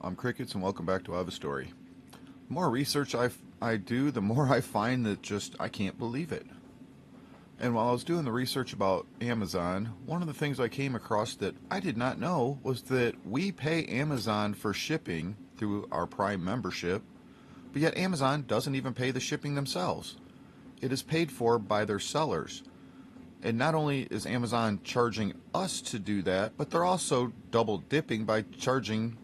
I'm Crickets, and welcome back to I Have a Story. The more research I do, the more I find that I can't believe it. And while I was doing the research about Amazon, one of the things I came across that I did not know was that we pay Amazon for shipping through our Prime membership, but yet Amazon doesn't even pay the shipping themselves. It is paid for by their sellers. And not only is Amazon charging us to do that, but they're also double dipping by charging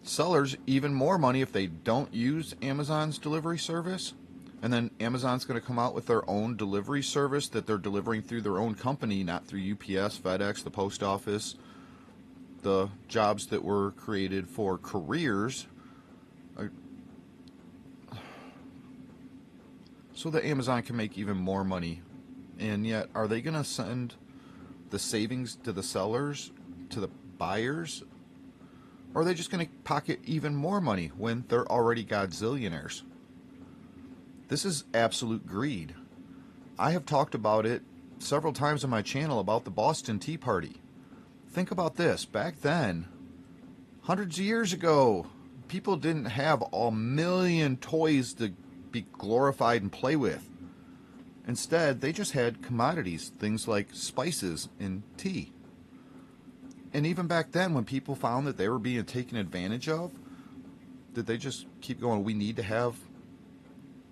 sellers even more money if they don't use Amazon's delivery service. And then Amazon's going to come out with their own delivery service that they're delivering through their own company, not through UPS, FedEx, the post office, the jobs that were created for careers, so that Amazon can make even more money. And yet, are they going to send the savings to the sellers, to the buyers? Or are they just going to pocket even more money when they're already godzillionaires? This is absolute greed. I have talked about it several times on my channel about the Boston Tea Party. Think about this. Back then, hundreds of years ago, people didn't have a million toys to be glorified and play with. Instead, they just had commodities, things like spices and tea. And even back then, when people found that they were being taken advantage of, did they just keep going, we need to have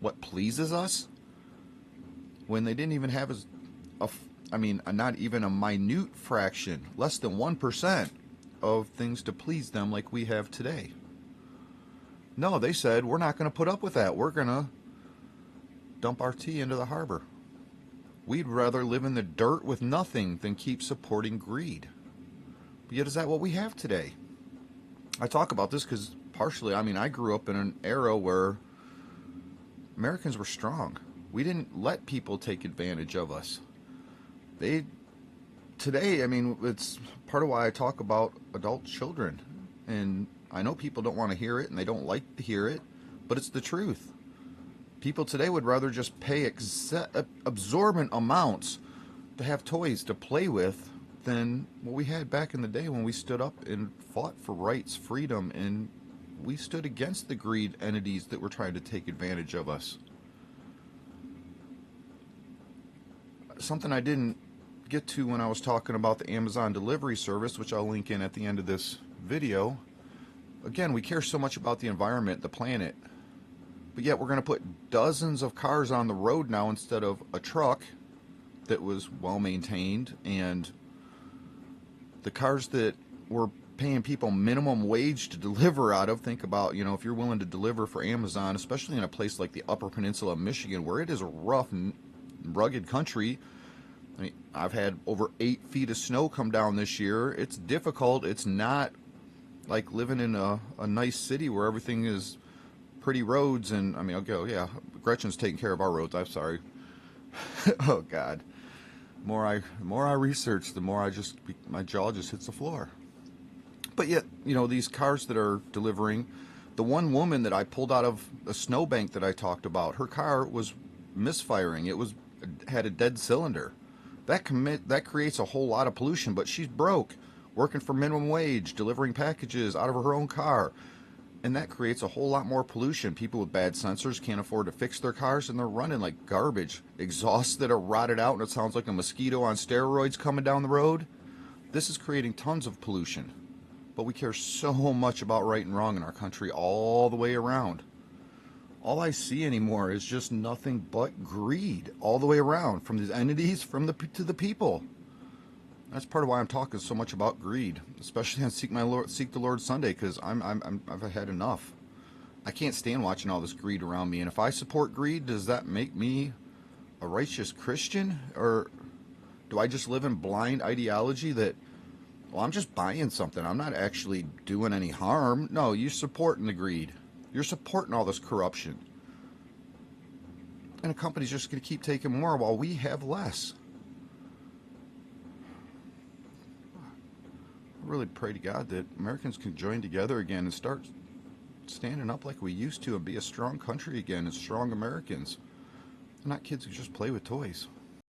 what pleases us? When they didn't even have not even a minute fraction, less than 1% of things to please them like we have today. No, they said, we're not going to put up with that. We're going to dump our tea into the harbor. We'd rather live in the dirt with nothing than keep supporting greed. But yet, is that what we have today? I talk about this because partially, I grew up in an era where Americans were strong. We didn't let people take advantage of us. Today, it's part of why I talk about adult children. And I know people don't want to hear it and they don't like to hear it, but it's the truth. People today would rather just pay absorbent amounts to have toys to play with than what we had back in the day when we stood up and fought for rights, freedom, and we stood against the greed entities that were trying to take advantage of us. Something I didn't get to when I was talking about the Amazon delivery service, which I'll link in at the end of this video. Again, we care so much about the environment, the planet, but yet we're going to put dozens of cars on the road now instead of a truck that was well maintained. And the cars that we're paying people minimum wage to deliver out of, think about, if you're willing to deliver for Amazon, especially in a place like the Upper Peninsula of Michigan, where it is a rough and rugged country. I've had over 8 feet of snow come down this year. It's difficult. It's not like living in a nice city where everything is pretty roads. And Gretchen's taking care of our roads. I'm sorry. Oh God. The more I research, the more my jaw just hits the floor. But yet, these cars that are delivering, the one woman that I pulled out of a snowbank that I talked about, her car was misfiring. It had a dead cylinder. That creates a whole lot of pollution, but she's broke, working for minimum wage, delivering packages out of her own car. And that creates a whole lot more pollution. People with bad sensors can't afford to fix their cars, and they're running like garbage. Exhausts that are rotted out, and it sounds like a mosquito on steroids coming down the road. This is creating tons of pollution. But we care so much about right and wrong in our country all the way around. All I see anymore is just nothing but greed all the way around, from these entities to the people. That's part of why I'm talking so much about greed, especially on Seek the Lord Sunday, because I've had enough. I can't stand watching all this greed around me. And if I support greed, does that make me a righteous Christian? Or do I just live in blind ideology that, well, I'm just buying something, I'm not actually doing any harm? No, you're supporting the greed. You're supporting all this corruption. And a company's just going to keep taking more while we have less. I really pray to God that Americans can join together again and start standing up like we used to and be a strong country again and strong Americans. Not kids who just play with toys.